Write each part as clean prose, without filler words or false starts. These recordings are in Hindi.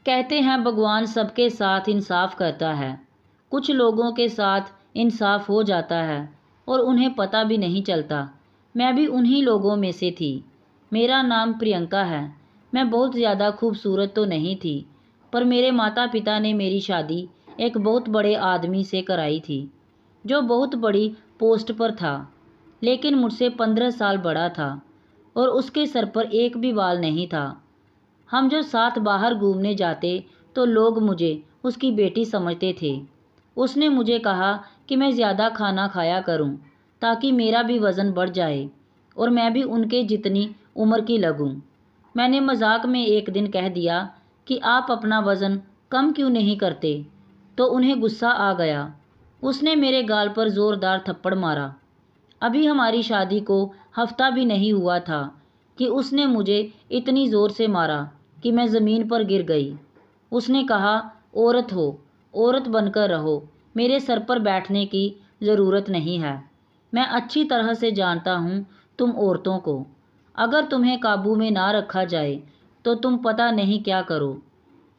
कहते हैं भगवान सबके साथ इंसाफ करता है। कुछ लोगों के साथ इंसाफ हो जाता है और उन्हें पता भी नहीं चलता। मैं भी उन्हीं लोगों में से थी। मेरा नाम प्रियंका है। मैं बहुत ज़्यादा खूबसूरत तो नहीं थी, पर मेरे माता पिता ने मेरी शादी एक बहुत बड़े आदमी से कराई थी, जो बहुत बड़ी पोस्ट पर था, लेकिन मुझसे 15 साल बड़ा था और उसके सर पर एक भी बाल नहीं था। हम जो साथ बाहर घूमने जाते तो लोग मुझे उसकी बेटी समझते थे। उसने मुझे कहा कि मैं ज़्यादा खाना खाया करूं, ताकि मेरा भी वज़न बढ़ जाए और मैं भी उनके जितनी उम्र की लगूं। मैंने मजाक में एक दिन कह दिया कि आप अपना वज़न कम क्यों नहीं करते, तो उन्हें गुस्सा आ गया। उसने मेरे गाल पर ज़ोरदार थप्पड़ मारा। अभी हमारी शादी को हफ्ता भी नहीं हुआ था कि उसने मुझे इतनी ज़ोर से मारा कि मैं ज़मीन पर गिर गई। उसने कहा, औरत हो, औरत बनकर रहो, मेरे सर पर बैठने की ज़रूरत नहीं है। मैं अच्छी तरह से जानता हूँ तुम औरतों को। अगर तुम्हें काबू में ना रखा जाए तो तुम पता नहीं क्या करो।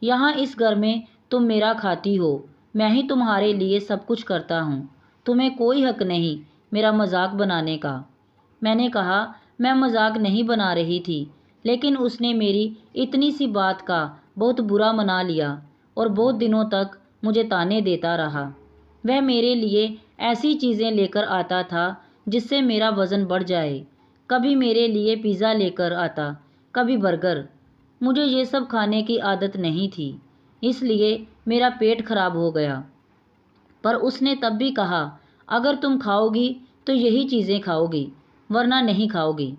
यहाँ इस घर में तुम मेरा खाती हो, मैं ही तुम्हारे लिए सब कुछ करता हूँ। तुम्हें कोई हक नहीं मेरा मजाक बनाने का। मैंने कहा, मैं मजाक नहीं बना रही थी, लेकिन उसने मेरी इतनी सी बात का बहुत बुरा मना लिया और बहुत दिनों तक मुझे ताने देता रहा। वह मेरे लिए ऐसी चीज़ें लेकर आता था जिससे मेरा वज़न बढ़ जाए। कभी मेरे लिए पिज़्ज़ा लेकर आता, कभी बर्गर। मुझे ये सब खाने की आदत नहीं थी, इसलिए मेरा पेट खराब हो गया। पर उसने तब भी कहा, अगर तुम खाओगी तो यही चीज़ें खाओगी, वरना नहीं खाओगी।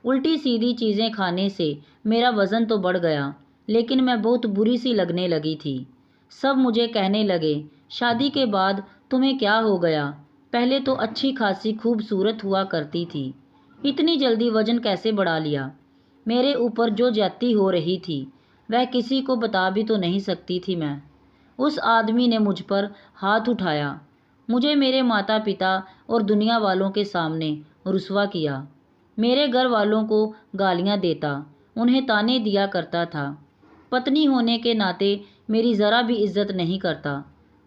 उल्टी सीधी चीज़ें खाने से मेरा वज़न तो बढ़ गया, लेकिन मैं बहुत बुरी सी लगने लगी थी। सब मुझे कहने लगे, शादी के बाद तुम्हें क्या हो गया? पहले तो अच्छी खासी खूबसूरत हुआ करती थी, इतनी जल्दी वज़न कैसे बढ़ा लिया? मेरे ऊपर जो ज्यादती हो रही थी वह किसी को बता भी तो नहीं सकती थी मैं। उस आदमी ने मुझ पर हाथ उठाया, मुझे मेरे माता पिता और दुनिया वालों के सामने रुसवा किया। मेरे घर वालों को गालियां देता, उन्हें ताने दिया करता था। पत्नी होने के नाते मेरी ज़रा भी इज्जत नहीं करता।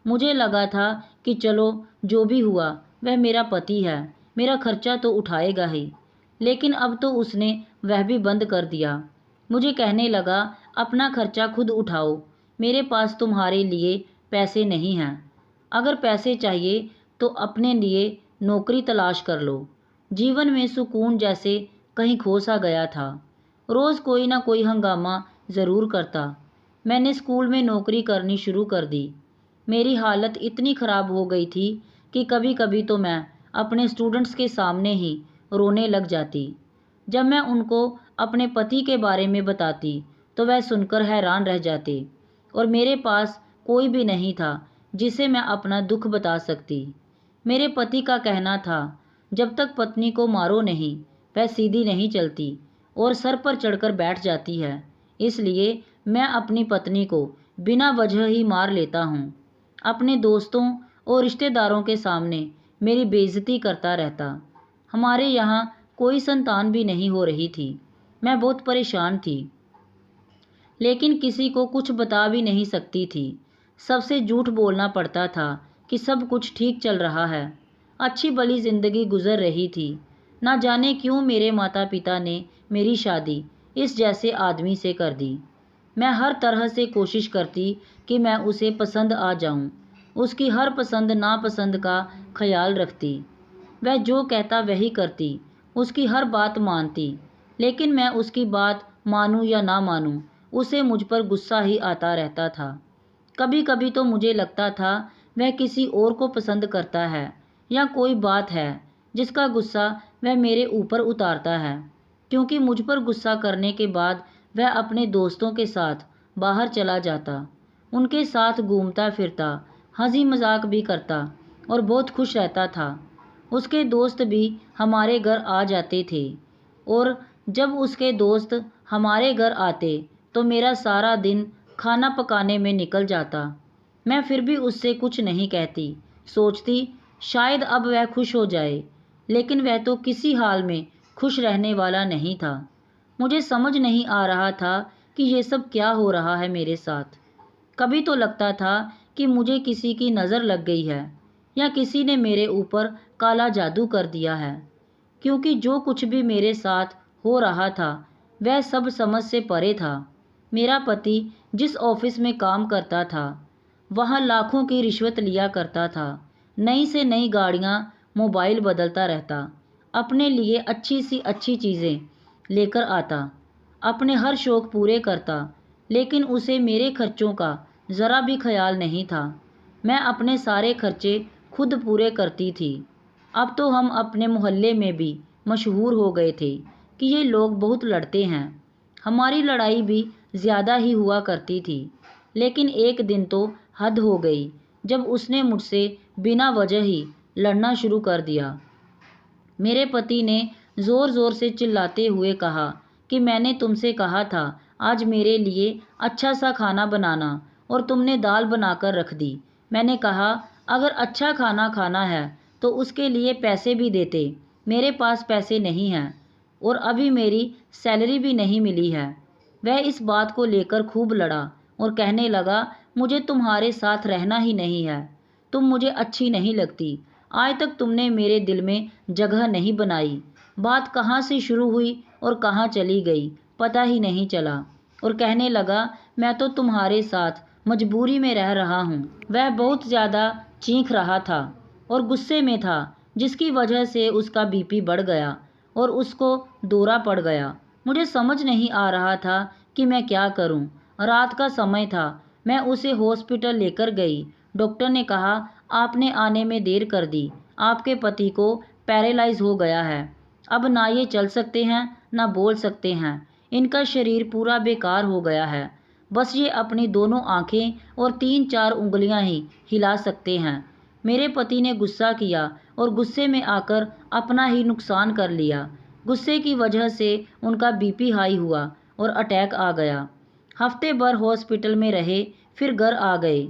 मुझे लगा था कि चलो जो भी हुआ वह मेरा पति है, मेरा खर्चा तो उठाएगा ही। लेकिन अब तो उसने वह भी बंद कर दिया। मुझे कहने लगा, अपना खर्चा खुद उठाओ, मेरे पास तुम्हारे लिए पैसे नहीं हैं। अगर पैसे चाहिए तो अपने लिए नौकरी तलाश कर लो। जीवन में सुकून जैसे कहीं खो सा गया था। रोज़ कोई ना कोई हंगामा ज़रूर करता। मैंने स्कूल में नौकरी करनी शुरू कर दी। मेरी हालत इतनी ख़राब हो गई थी कि कभी कभी तो मैं अपने स्टूडेंट्स के सामने ही रोने लग जाती। जब मैं उनको अपने पति के बारे में बताती तो वह सुनकर हैरान रह जाते और मेरे पास कोई भी नहीं था जिसे मैं अपना दुख बता सकती। मेरे पति का कहना था, जब तक पत्नी को मारो नहीं वह सीधी नहीं चलती और सर पर चढ़कर बैठ जाती है। इसलिए मैं अपनी पत्नी को बिना वजह ही मार लेता हूँ। अपने दोस्तों और रिश्तेदारों के सामने मेरी बेइज्जती करता रहता। हमारे यहाँ कोई संतान भी नहीं हो रही थी। मैं बहुत परेशान थी, लेकिन किसी को कुछ बता भी नहीं सकती थी। सबसे झूठ बोलना पड़ता था कि सब कुछ ठीक चल रहा है, अच्छी भली ज़िंदगी गुजर रही थी। ना जाने क्यों मेरे माता पिता ने मेरी शादी इस जैसे आदमी से कर दी। मैं हर तरह से कोशिश करती कि मैं उसे पसंद आ जाऊं, उसकी हर पसंद नापसंद का ख्याल रखती। वह जो कहता वही करती, उसकी हर बात मानती। लेकिन मैं उसकी बात मानूं या ना मानूं, उसे मुझ पर गुस्सा ही आता रहता था। कभी कभी तो मुझे लगता था वह किसी और को पसंद करता है या कोई बात है जिसका गुस्सा वह मेरे ऊपर उतारता है, क्योंकि मुझ पर गुस्सा करने के बाद वह अपने दोस्तों के साथ बाहर चला जाता, उनके साथ घूमता फिरता, हंसी मजाक भी करता और बहुत खुश रहता था। उसके दोस्त भी हमारे घर आ जाते थे और जब उसके दोस्त हमारे घर आते तो मेरा सारा दिन खाना पकाने में निकल जाता। मैं फिर भी उससे कुछ नहीं कहती, सोचती शायद अब वह खुश हो जाए, लेकिन वह तो किसी हाल में खुश रहने वाला नहीं था। मुझे समझ नहीं आ रहा था कि ये सब क्या हो रहा है मेरे साथ। कभी तो लगता था कि मुझे किसी की नज़र लग गई है या किसी ने मेरे ऊपर काला जादू कर दिया है, क्योंकि जो कुछ भी मेरे साथ हो रहा था वह सब समझ से परे था। मेरा पति जिस ऑफिस में काम करता था वहाँ लाखों की रिश्वत लिया करता था। नई से नई गाड़ियाँ, मोबाइल बदलता रहता, अपने लिए अच्छी सी अच्छी चीज़ें लेकर आता, अपने हर शौक़ पूरे करता, लेकिन उसे मेरे खर्चों का ज़रा भी ख्याल नहीं था। मैं अपने सारे खर्चे खुद पूरे करती थी। अब तो हम अपने मोहल्ले में भी मशहूर हो गए थे कि ये लोग बहुत लड़ते हैं। हमारी लड़ाई भी ज़्यादा ही हुआ करती थी, लेकिन एक दिन तो हद हो गई जब उसने मुझसे बिना वजह ही लड़ना शुरू कर दिया। मेरे पति ने ज़ोर ज़ोर से चिल्लाते हुए कहा कि मैंने तुमसे कहा था आज मेरे लिए अच्छा सा खाना बनाना और तुमने दाल बनाकर रख दी। मैंने कहा अगर अच्छा खाना खाना है तो उसके लिए पैसे भी देते। मेरे पास पैसे नहीं हैं और अभी मेरी सैलरी भी नहीं मिली है। वह इस बात को लेकर खूब लड़ा और कहने लगा मुझे तुम्हारे साथ रहना ही नहीं है, तुम मुझे अच्छी नहीं लगती, आज तक तुमने मेरे दिल में जगह नहीं बनाई। बात कहाँ से शुरू हुई और कहाँ चली गई पता ही नहीं चला, और कहने लगा मैं तो तुम्हारे साथ मजबूरी में रह रहा हूँ। वह बहुत ज़्यादा चीख रहा था और गुस्से में था, जिसकी वजह से उसका बीपी बढ़ गया और उसको दौरा पड़ गया। मुझे समझ नहीं आ रहा था कि मैं क्या करूं। रात का समय था। मैं उसे हॉस्पिटल लेकर गई। डॉक्टर ने कहा आपने आने में देर कर दी, आपके पति को पैरालाइज हो गया है, अब ना ये चल सकते हैं ना बोल सकते हैं, इनका शरीर पूरा बेकार हो गया है, बस ये अपनी दोनों आंखें और 3-4 उंगलियां ही हिला सकते हैं। मेरे पति ने गुस्सा किया और गुस्से में आकर अपना ही नुकसान कर लिया। गुस्से की वजह से उनका बीपी हाई हुआ और अटैक आ गया। हफ्ते भर हॉस्पिटल में रहे, फिर घर आ गए।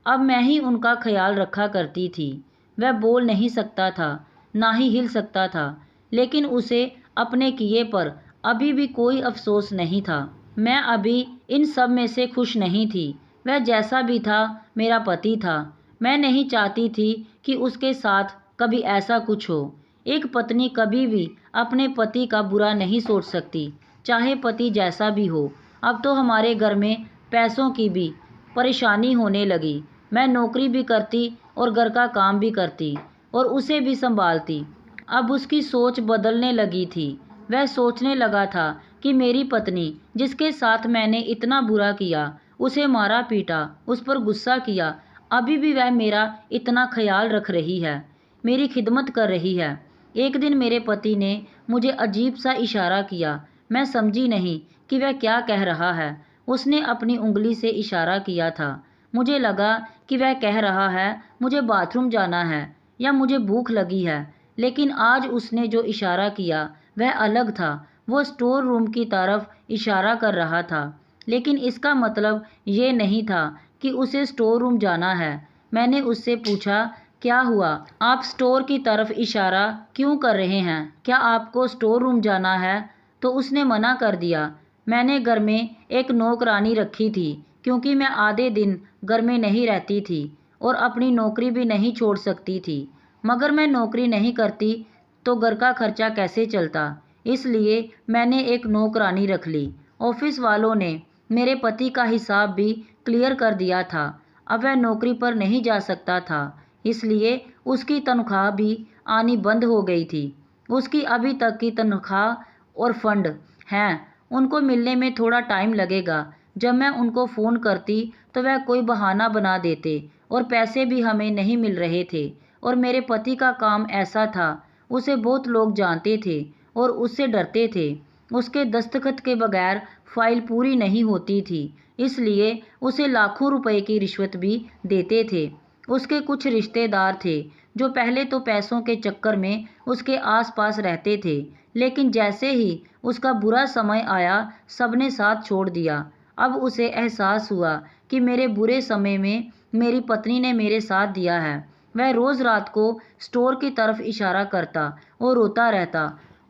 अब मैं ही उनका ख्याल रखा करती थी। वह बोल नहीं सकता था, ना ही हिल सकता था, लेकिन उसे अपने किए पर अभी भी कोई अफसोस नहीं था। मैं अभी इन सब में से खुश नहीं थी। वह जैसा भी था मेरा पति था। मैं नहीं चाहती थी कि उसके साथ कभी ऐसा कुछ हो। एक पत्नी कभी भी अपने पति का बुरा नहीं सोच सकती, चाहे पति जैसा भी हो। अब तो हमारे घर में पैसों की भी परेशानी होने लगी। मैं नौकरी भी करती और घर का काम भी करती और उसे भी संभालती। अब उसकी सोच बदलने लगी थी। वह सोचने लगा था कि मेरी पत्नी, जिसके साथ मैंने इतना बुरा किया, उसे मारा पीटा, उस पर गुस्सा किया, अभी भी वह मेरा इतना ख्याल रख रही है, मेरी खिदमत कर रही है। एक दिन मेरे पति ने मुझे अजीब सा इशारा किया। मैं समझी नहीं कि वह क्या कह रहा है। उसने अपनी उंगली से इशारा किया था। मुझे लगा कि वह कह रहा है मुझे बाथरूम जाना है या मुझे भूख लगी है, लेकिन आज उसने जो इशारा किया वह अलग था। वो स्टोर रूम की तरफ इशारा कर रहा था, लेकिन इसका मतलब ये नहीं था कि उसे स्टोर रूम जाना है। मैंने उससे पूछा क्या हुआ, आप स्टोर की तरफ इशारा क्यों कर रहे हैं, क्या आपको स्टोर रूम जाना है? तो उसने मना कर दिया। मैंने घर में एक नौकरानी रखी थी, क्योंकि मैं आधे दिन घर में नहीं रहती थी और अपनी नौकरी भी नहीं छोड़ सकती थी। मगर मैं नौकरी नहीं करती तो घर का खर्चा कैसे चलता, इसलिए मैंने एक नौकरानी रख ली। ऑफिस वालों ने मेरे पति का हिसाब भी क्लियर कर दिया था। अब वह नौकरी पर नहीं जा सकता था, इसलिए उसकी तनख्वाह भी आनी बंद हो गई थी। उसकी अभी तक की तनख्वाह और फंड हैं, उनको मिलने में थोड़ा टाइम लगेगा। जब मैं उनको फ़ोन करती तो वह कोई बहाना बना देते और पैसे भी हमें नहीं मिल रहे थे। और मेरे पति का काम ऐसा था, उसे बहुत लोग जानते थे और उससे डरते थे। उसके दस्तखत के बगैर फाइल पूरी नहीं होती थी, इसलिए उसे लाखों रुपए की रिश्वत भी देते थे। उसके कुछ रिश्तेदार थे जो पहले तो पैसों के चक्कर में उसके आसपास रहते थे, लेकिन जैसे ही उसका बुरा समय आया सबने साथ छोड़ दिया। अब उसे एहसास हुआ कि मेरे बुरे समय में मेरी पत्नी ने मेरे साथ दिया है। वह रोज़ रात को स्टोर की तरफ इशारा करता और रोता रहता।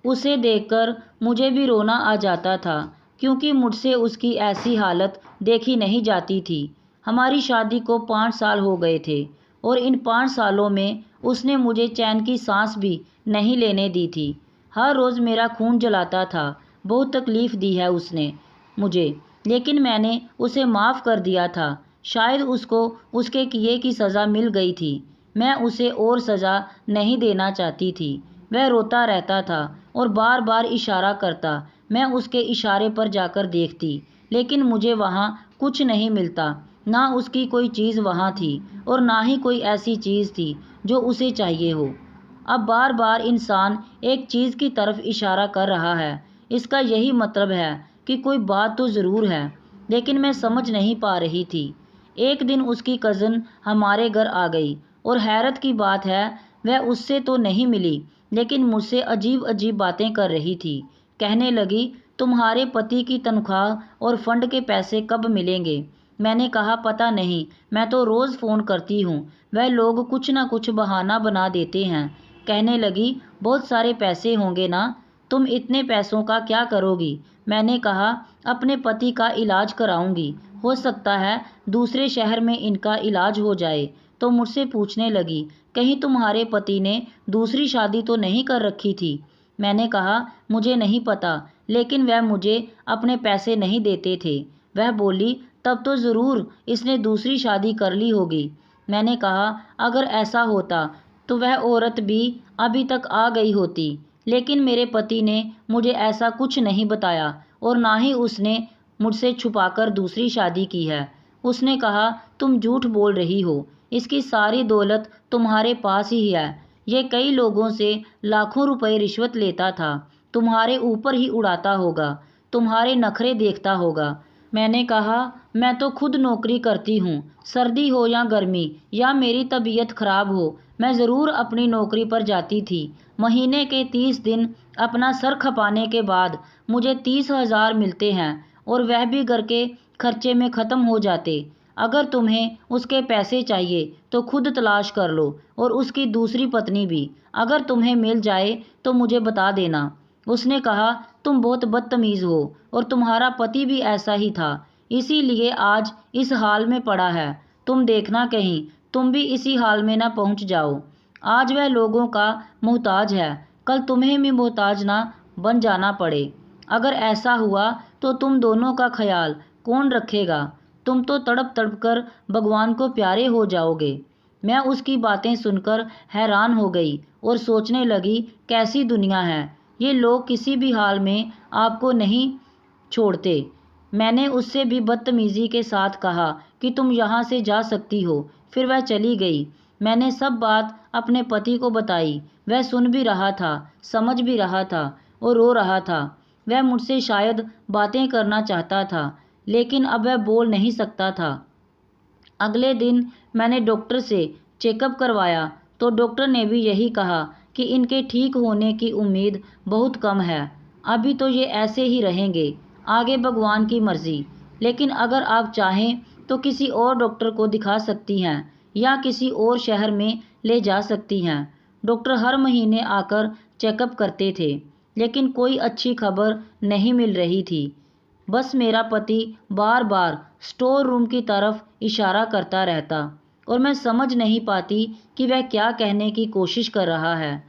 उसे देखकर मुझे भी रोना आ जाता था। क्योंकि मुझसे उसकी ऐसी हालत देखी नहीं जाती थी। हमारी शादी को 5 साल हो गए थे और इन 5 सालों में उसने मुझे चैन की सांस भी नहीं लेने दी थी। हर रोज़ मेरा खून जलाता था। बहुत तकलीफ़ दी है उसने मुझे, लेकिन मैंने उसे माफ़ कर दिया था। शायद उसको उसके किए की सज़ा मिल गई थी। मैं उसे और सज़ा नहीं देना चाहती थी। वह रोता रहता था और बार बार इशारा करता। मैं उसके इशारे पर जाकर देखती, लेकिन मुझे वहाँ कुछ नहीं मिलता। ना उसकी कोई चीज़ वहाँ थी और ना ही कोई ऐसी चीज़ थी जो उसे चाहिए हो। अब बार बार इंसान एक चीज़ की तरफ इशारा कर रहा है। इसका यही मतलब है कि कोई बात तो ज़रूर है, लेकिन मैं समझ नहीं पा रही थी। एक दिन उसकी कज़न हमारे घर आ गई और हैरत की बात है, वह उससे तो नहीं मिली, लेकिन मुझसे अजीब अजीब बातें कर रही थी। कहने लगी, तुम्हारे पति की तनख्वाह और फंड के पैसे कब मिलेंगे? मैंने कहा, पता नहीं, मैं तो रोज़ फ़ोन करती हूँ, वह लोग कुछ ना कुछ बहाना बना देते हैं। कहने लगी, बहुत सारे पैसे होंगे ना, तुम इतने पैसों का क्या करोगी? मैंने कहा, अपने पति का इलाज कराऊंगी, हो सकता है दूसरे शहर में इनका इलाज हो जाए। तो मुझसे पूछने लगी, कहीं तुम्हारे पति ने दूसरी शादी तो नहीं कर रखी थी? मैंने कहा, मुझे नहीं पता, लेकिन वह मुझे अपने पैसे नहीं देते थे। वह बोली, तब तो ज़रूर इसने दूसरी शादी कर ली होगी। मैंने कहा, अगर ऐसा होता तो वह औरत भी अभी तक आ गई होती, लेकिन मेरे पति ने मुझे ऐसा कुछ नहीं बताया और ना ही उसने मुझसे छुपाकर दूसरी शादी की है। उसने कहा, तुम झूठ बोल रही हो, इसकी सारी दौलत तुम्हारे पास ही है। ये कई लोगों से लाखों रुपए रिश्वत लेता था, तुम्हारे ऊपर ही उड़ाता होगा, तुम्हारे नखरे देखता होगा। मैंने कहा, मैं तो खुद नौकरी करती हूँ, सर्दी हो या गर्मी या मेरी तबीयत खराब हो, मैं ज़रूर अपनी नौकरी पर जाती थी। महीने के 30 दिन अपना सर खपाने के बाद मुझे 30,000 मिलते हैं और वह भी घर के खर्चे में ख़त्म हो जाते। अगर तुम्हें उसके पैसे चाहिए तो खुद तलाश कर लो और उसकी दूसरी पत्नी भी। अगर तुम्हें मिल जाए तो मुझे बता देना। उसने कहा, तुम बहुत बदतमीज़ हो और तुम्हारा पति भी ऐसा ही था, इसीलिए आज इस हाल में पड़ा है। तुम देखना कहीं तुम भी इसी हाल में ना पहुंच जाओ। आज वह लोगों का मोहताज है, कल तुम्हें भी मोहताज ना बन जाना पड़े। अगर ऐसा हुआ तो तुम दोनों का ख्याल कौन रखेगा? तुम तो तड़प तड़प कर भगवान को प्यारे हो जाओगे। मैं उसकी बातें सुनकर हैरान हो गई और सोचने लगी, कैसी दुनिया है, ये लोग किसी भी हाल में आपको नहीं छोड़ते। मैंने उससे भी बदतमीज़ी के साथ कहा कि तुम यहाँ से जा सकती हो। फिर वह चली गई। मैंने सब बात अपने पति को बताई। वह सुन भी रहा था, समझ भी रहा था और रो रहा था। वह मुझसे शायद बातें करना चाहता था, लेकिन अब वह बोल नहीं सकता था। अगले दिन मैंने डॉक्टर से चेकअप करवाया तो डॉक्टर ने भी यही कहा कि इनके ठीक होने की उम्मीद बहुत कम है। अभी तो ये ऐसे ही रहेंगे, आगे भगवान की मर्ज़ी। लेकिन अगर आप चाहें तो किसी और डॉक्टर को दिखा सकती हैं या किसी और शहर में ले जा सकती हैं। डॉक्टर हर महीने आकर चेकअप करते थे, लेकिन कोई अच्छी खबर नहीं मिल रही थी। बस मेरा पति बार बार स्टोर रूम की तरफ इशारा करता रहता और मैं समझ नहीं पाती कि वह क्या कहने की कोशिश कर रहा है।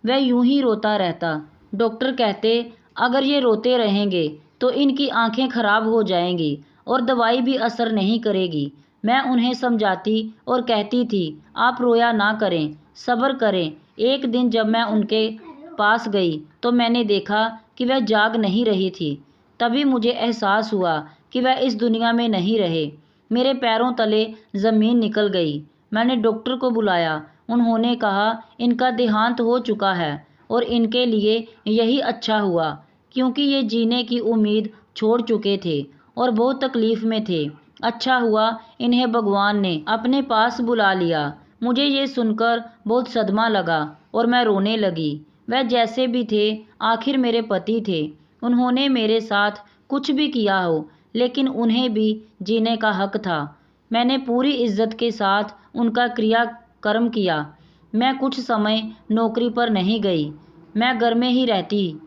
वह यूं ही रोता रहता। डॉक्टर कहते, अगर ये रोते रहेंगे तो इनकी आंखें खराब हो जाएंगी और दवाई भी असर नहीं करेगी। मैं उन्हें समझाती और कहती थी, आप रोया ना करें, सब्र करें। एक दिन जब मैं उनके पास गई तो मैंने देखा कि वह जाग नहीं रही थी। तभी मुझे एहसास हुआ कि वह इस दुनिया में नहीं रहे। मेरे पैरों तले ज़मीन निकल गई। मैंने डॉक्टर को बुलाया। उन्होंने कहा, इनका देहांत हो चुका है और इनके लिए यही अच्छा हुआ, क्योंकि ये जीने की उम्मीद छोड़ चुके थे और बहुत तकलीफ़ में थे। अच्छा हुआ इन्हें भगवान ने अपने पास बुला लिया। मुझे ये सुनकर बहुत सदमा लगा और मैं रोने लगी। वह जैसे भी थे, आखिर मेरे पति थे। उन्होंने मेरे साथ कुछ भी किया हो, लेकिन उन्हें भी जीने का हक था। मैंने पूरी इज्जत के साथ उनका क्रियाकर्म किया। मैं कुछ समय नौकरी पर नहीं गई, मैं घर में ही रहती।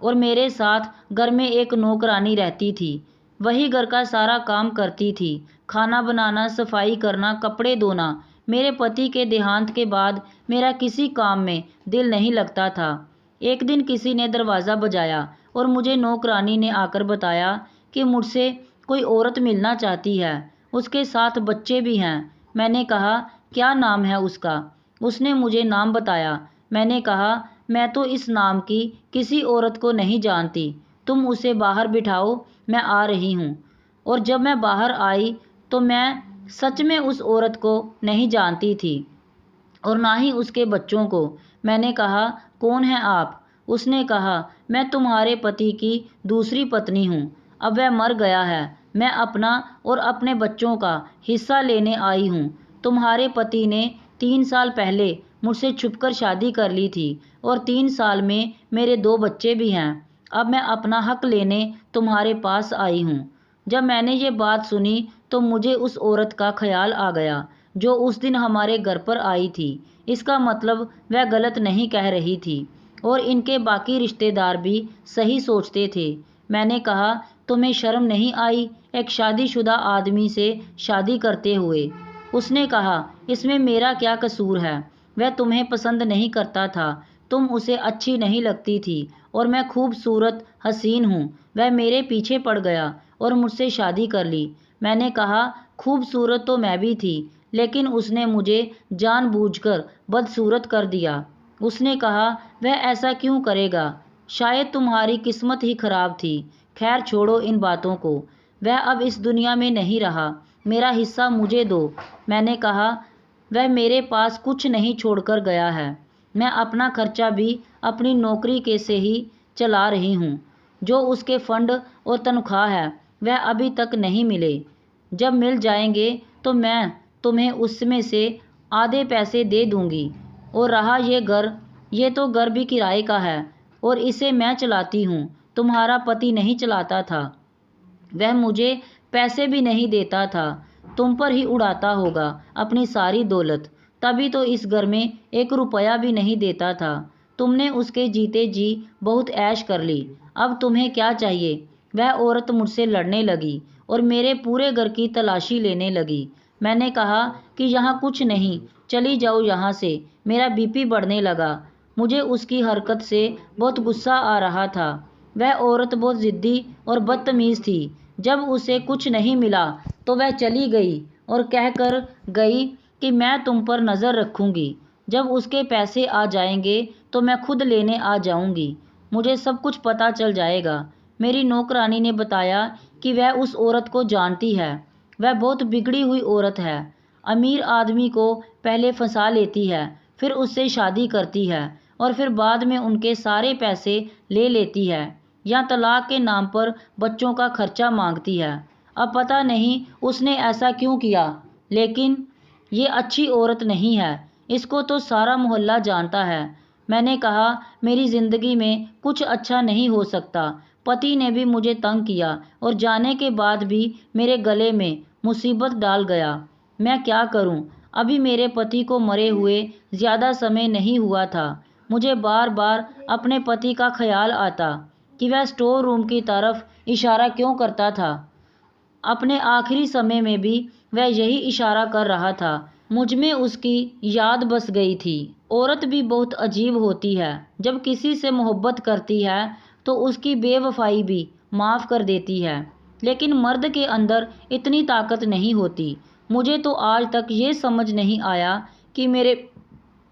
और मेरे साथ घर में एक नौकरानी रहती थी। वही घर का सारा काम करती थी, खाना बनाना, सफाई करना, कपड़े धोना। मेरे पति के देहांत के बाद मेरा किसी काम में दिल नहीं लगता था। एक दिन किसी ने दरवाज़ा बजाया और मुझे नौकरानी ने आकर बताया कि मुझसे कोई औरत मिलना चाहती है, उसके साथ बच्चे भी हैं। मैंने कहा, क्या नाम है उसका? उसने मुझे नाम बताया। मैंने कहा, मैं तो इस नाम की किसी औरत को नहीं जानती, तुम उसे बाहर बिठाओ, मैं आ रही हूँ। और जब मैं बाहर आई तो मैं सच में उस औरत को नहीं जानती थी और ना ही उसके बच्चों को। मैंने कहा, कौन है आप? उसने कहा, मैं तुम्हारे पति की दूसरी पत्नी हूँ। अब वह मर गया है, मैं अपना और अपने बच्चों का हिस्सा लेने आई हूँ। तुम्हारे पति ने 3 साल पहले मुझसे छुपकर शादी कर ली थी और 3 साल में मेरे 2 बच्चे भी हैं। अब मैं अपना हक लेने तुम्हारे पास आई हूँ। जब मैंने ये बात सुनी तो मुझे उस औरत का ख्याल आ गया जो उस दिन हमारे घर पर आई थी। इसका मतलब वह गलत नहीं कह रही थी और इनके बाकी रिश्तेदार भी सही सोचते थे। मैंने कहा, तुम्हें शर्म नहीं आई एक शादीशुदा आदमी से शादी करते हुए? उसने कहा, इसमें मेरा क्या कसूर है? वह तुम्हें पसंद नहीं करता था, तुम उसे अच्छी नहीं लगती थी और मैं खूबसूरत हसीन हूँ। वह मेरे पीछे पड़ गया और मुझसे शादी कर ली। मैंने कहा, खूबसूरत तो मैं भी थी, लेकिन उसने मुझे जानबूझकर बदसूरत कर दिया। उसने कहा, वह ऐसा क्यों करेगा? शायद तुम्हारी किस्मत ही खराब थी। खैर छोड़ो इन बातों को। वह अब इस दुनिया में नहीं रहा, मेरा हिस्सा मुझे दो। मैंने कहा, वह मेरे पास कुछ नहीं छोड़कर गया है। मैं अपना खर्चा भी अपनी नौकरी के से ही चला रही हूँ। जो उसके फंड और तनख्वाह है वह अभी तक नहीं मिले। जब मिल जाएंगे तो मैं तुम्हें उसमें से आधे पैसे दे दूंगी। और रहा ये घर, ये तो घर भी किराए का है और इसे मैं चलाती हूँ, तुम्हारा पति नहीं चलाता था। वह मुझे पैसे भी नहीं देता था, तुम पर ही उड़ाता होगा अपनी सारी दौलत। तभी तो इस घर में 1 रुपया भी नहीं देता था। तुमने उसके जीते जी बहुत ऐश कर ली, अब तुम्हें क्या चाहिए? वह औरत मुझसे लड़ने लगी और मेरे पूरे घर की तलाशी लेने लगी। मैंने कहा कि यहाँ कुछ नहीं, चली जाओ यहाँ से। मेरा बीपी बढ़ने लगा। मुझे उसकी हरकत से बहुत गुस्सा आ रहा था। वह औरत बहुत ज़िद्दी और बदतमीज़ थी। जब उसे कुछ नहीं मिला तो वह चली गई और कहकर गई कि मैं तुम पर नज़र रखूँगी। जब उसके पैसे आ जाएंगे तो मैं खुद लेने आ जाऊँगी। मुझे सब कुछ पता चल जाएगा। मेरी नौकरानी ने बताया कि वह उस औरत को जानती है। वह बहुत बिगड़ी हुई औरत है। अमीर आदमी को पहले फंसा लेती है, फिर उससे शादी करती है और फिर बाद में उनके सारे पैसे ले लेती है या तलाक के नाम पर बच्चों का खर्चा मांगती है। अब पता नहीं उसने ऐसा क्यों किया, लेकिन ये अच्छी औरत नहीं है, इसको तो सारा मोहल्ला जानता है। मैंने कहा, मेरी ज़िंदगी में कुछ अच्छा नहीं हो सकता। पति ने भी मुझे तंग किया और जाने के बाद भी मेरे गले में मुसीबत डाल गया। मैं क्या करूं? अभी मेरे पति को मरे हुए ज़्यादा समय नहीं हुआ था। मुझे बार बार अपने पति का ख्याल आता कि वह स्टोर रूम की तरफ इशारा क्यों करता था। अपने आखिरी समय में भी वह यही इशारा कर रहा था। मुझ में उसकी याद बस गई थी। औरत भी बहुत अजीब होती है, जब किसी से मोहब्बत करती है तो उसकी बेवफाई भी माफ़ कर देती है, लेकिन मर्द के अंदर इतनी ताकत नहीं होती। मुझे तो आज तक ये समझ नहीं आया कि मेरे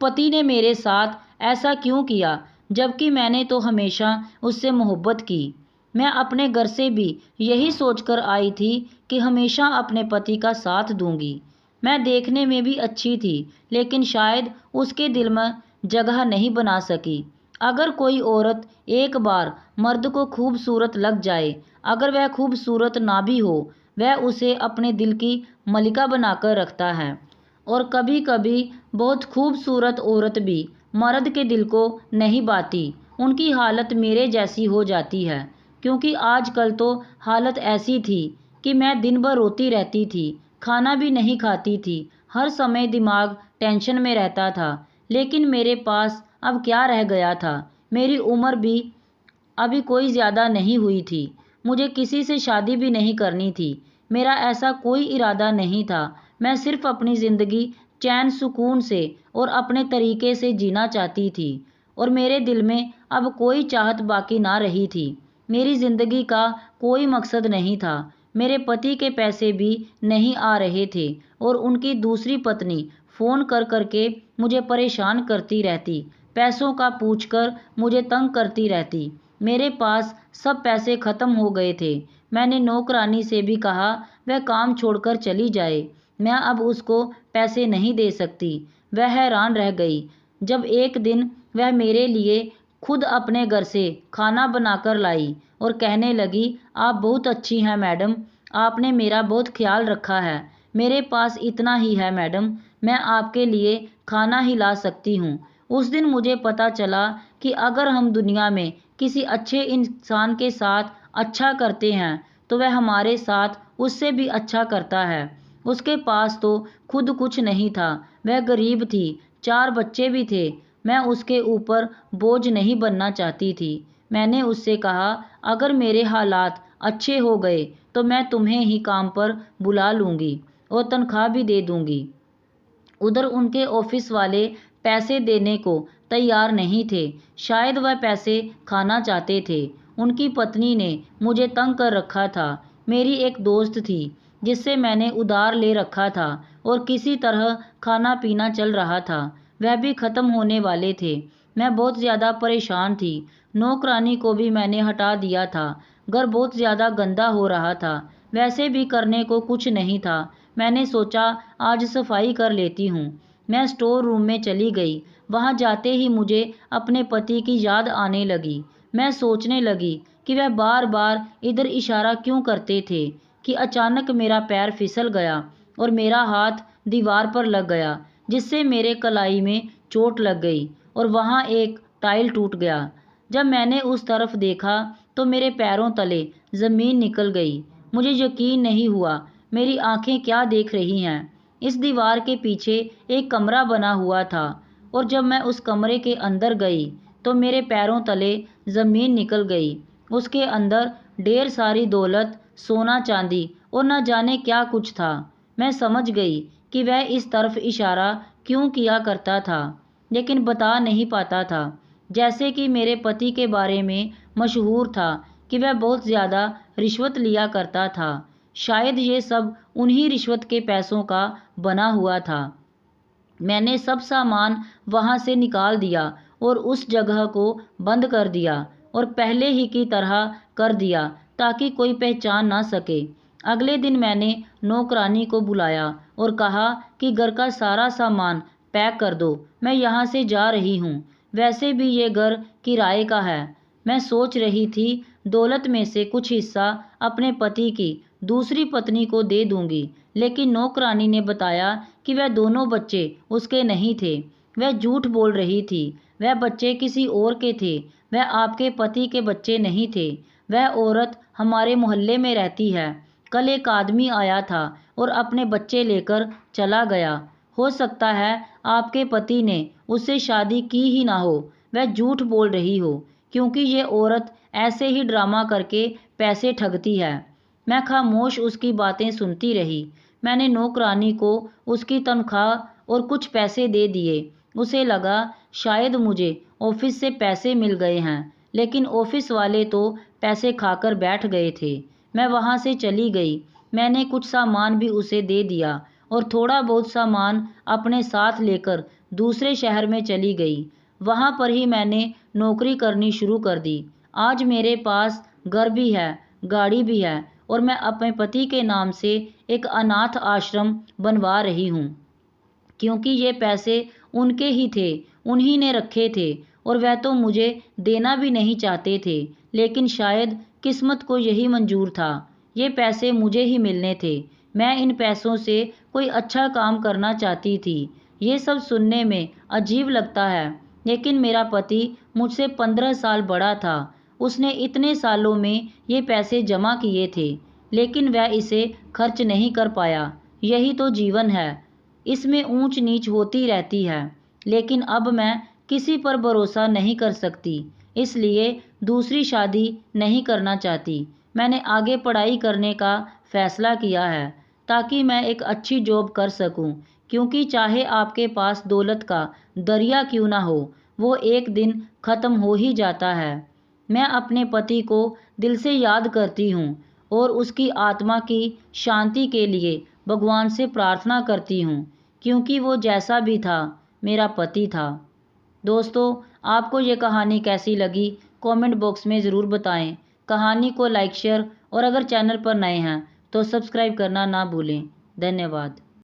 पति ने मेरे साथ ऐसा क्यों किया, जबकि मैंने तो हमेशा उससे मोहब्बत की। मैं अपने घर से भी यही सोचकर आई थी कि हमेशा अपने पति का साथ दूंगी। मैं देखने में भी अच्छी थी, लेकिन शायद उसके दिल में जगह नहीं बना सकी। अगर कोई औरत एक बार मर्द को खूबसूरत लग जाए, अगर वह खूबसूरत ना भी हो, वह उसे अपने दिल की मलिका बनाकर रखता है। और कभी कभी बहुत खूबसूरत औरत भी मर्द के दिल को नहीं बाती, उनकी हालत मेरे जैसी हो जाती है। क्योंकि आजकल तो हालत ऐसी थी कि मैं दिन भर रोती रहती थी, खाना भी नहीं खाती थी, हर समय दिमाग टेंशन में रहता था। लेकिन मेरे पास अब क्या रह गया था? मेरी उम्र भी अभी कोई ज़्यादा नहीं हुई थी। मुझे किसी से शादी भी नहीं करनी थी। मेरा ऐसा कोई इरादा नहीं था। मैं सिर्फ अपनी ज़िंदगी चैन सुकून से और अपने तरीके से जीना चाहती थी और मेरे दिल में अब कोई चाहत बाकी ना रही थी। मेरी ज़िंदगी का कोई मकसद नहीं था। मेरे पति के पैसे भी नहीं आ रहे थे और उनकी दूसरी पत्नी फ़ोन कर कर के मुझे परेशान करती रहती, पैसों का पूछकर मुझे तंग करती रहती। मेरे पास सब पैसे ख़त्म हो गए थे। मैंने नौकरानी से भी कहा वह काम छोड़कर चली जाए। मैं अब उसको पैसे नहीं दे सकती। वह हैरान रह गई जब एक दिन वह मेरे लिए खुद अपने घर से खाना बनाकर लाई और कहने लगी, आप बहुत अच्छी हैं मैडम, आपने मेरा बहुत ख्याल रखा है। मेरे पास इतना ही है मैडम, मैं आपके लिए खाना ही ला सकती हूँ। उस दिन मुझे पता चला कि अगर हम दुनिया में किसी अच्छे इंसान के साथ अच्छा करते हैं तो वह हमारे साथ उससे भी अच्छा करता है। उसके पास तो खुद कुछ नहीं था, वह गरीब थी, 4 बच्चे भी थे। मैं उसके ऊपर बोझ नहीं बनना चाहती थी। मैंने उससे कहा, अगर मेरे हालात अच्छे हो गए तो मैं तुम्हें ही काम पर बुला लूँगी और तनख्वाह भी दे दूँगी। उधर उनके ऑफिस वाले पैसे देने को तैयार नहीं थे। शायद वह पैसे खाना चाहते थे। उनकी पत्नी ने मुझे तंग कर रखा था। मेरी एक दोस्त थी जिससे मैंने उधार ले रखा था और किसी तरह खाना पीना चल रहा था। वह भी ख़त्म होने वाले थे। मैं बहुत ज़्यादा परेशान थी। नौकरानी को भी मैंने हटा दिया था। घर बहुत ज़्यादा गंदा हो रहा था। वैसे भी करने को कुछ नहीं था। मैंने सोचा आज सफाई कर लेती हूँ। मैं स्टोर रूम में चली गई। वहाँ जाते ही मुझे अपने पति की याद आने लगी। मैं सोचने लगी कि वह बार बार इधर इशारा क्यों करते थे कि अचानक मेरा पैर फिसल गया और मेरा हाथ दीवार पर लग गया, जिससे मेरे कलाई में चोट लग गई और वहाँ एक टाइल टूट गया। जब मैंने उस तरफ देखा तो मेरे पैरों तले ज़मीन निकल गई। मुझे यकीन नहीं हुआ मेरी आंखें क्या देख रही हैं। इस दीवार के पीछे एक कमरा बना हुआ था और जब मैं उस कमरे के अंदर गई तो मेरे पैरों तले ज़मीन निकल गई। उसके अंदर ढेर सारी दौलत, सोना चांदी और न जाने क्या कुछ था। मैं समझ गई कि वह इस तरफ इशारा क्यों किया करता था, लेकिन बता नहीं पाता था। जैसे कि मेरे पति के बारे में मशहूर था कि वह बहुत ज़्यादा रिश्वत लिया करता था। शायद ये सब उन्हीं रिश्वत के पैसों का बना हुआ था। मैंने सब सामान वहाँ से निकाल दिया और उस जगह को बंद कर दिया और पहले ही की तरह कर दिया ताकि कोई पहचान ना सके। अगले दिन मैंने नौकरानी को बुलाया और कहा कि घर का सारा सामान पैक कर दो, मैं यहाँ से जा रही हूँ। वैसे भी ये घर किराए का है। मैं सोच रही थी दौलत में से कुछ हिस्सा अपने पति की दूसरी पत्नी को दे दूंगी, लेकिन नौकरानी ने बताया कि वह दोनों बच्चे उसके नहीं थे। वह झूठ बोल रही थी। वह बच्चे किसी और के थे। वह आपके पति के बच्चे नहीं थे। वह औरत हमारे मोहल्ले में रहती है। कल एक आदमी आया था और अपने बच्चे लेकर चला गया। हो सकता है आपके पति ने उससे शादी की ही ना हो। वह झूठ बोल रही हो, क्योंकि ये औरत ऐसे ही ड्रामा करके पैसे ठगती है। मैं खामोश उसकी बातें सुनती रही। मैंने नौकरानी को उसकी तनख्वाह और कुछ पैसे दे दिए। उसे लगा शायद मुझे ऑफिस से पैसे मिल गए हैं, लेकिन ऑफिस वाले तो पैसे खाकर बैठ गए थे। मैं वहाँ से चली गई। मैंने कुछ सामान भी उसे दे दिया और थोड़ा बहुत सामान अपने साथ लेकर दूसरे शहर में चली गई। वहाँ पर ही मैंने नौकरी करनी शुरू कर दी। आज मेरे पास घर भी है, गाड़ी भी है और मैं अपने पति के नाम से एक अनाथ आश्रम बनवा रही हूँ, क्योंकि ये पैसे उनके ही थे, उन्हीं ने रखे थे और वह तो मुझे देना भी नहीं चाहते थे, लेकिन शायद किस्मत को यही मंजूर था। ये पैसे मुझे ही मिलने थे। मैं इन पैसों से कोई अच्छा काम करना चाहती थी। ये सब सुनने में अजीब लगता है, लेकिन मेरा पति मुझसे 15 साल बड़ा था। उसने इतने सालों में ये पैसे जमा किए थे, लेकिन वह इसे खर्च नहीं कर पाया। यही तो जीवन है, इसमें ऊंच नीच होती रहती है। लेकिन अब मैं किसी पर भरोसा नहीं कर सकती। इसलिए दूसरी शादी नहीं करना चाहती। मैंने आगे पढ़ाई करने का फ़ैसला किया है ताकि मैं एक अच्छी जॉब कर सकूं, क्योंकि चाहे आपके पास दौलत का दरिया क्यों ना हो, वो एक दिन ख़त्म हो ही जाता है। मैं अपने पति को दिल से याद करती हूँ और उसकी आत्मा की शांति के लिए भगवान से प्रार्थना करती हूँ, क्योंकि वो जैसा भी था मेरा पति था। दोस्तों, आपको ये कहानी कैसी लगी कमेंट बॉक्स में ज़रूर बताएं। कहानी को लाइक शेयर और अगर चैनल पर नए हैं तो सब्सक्राइब करना ना भूलें। धन्यवाद।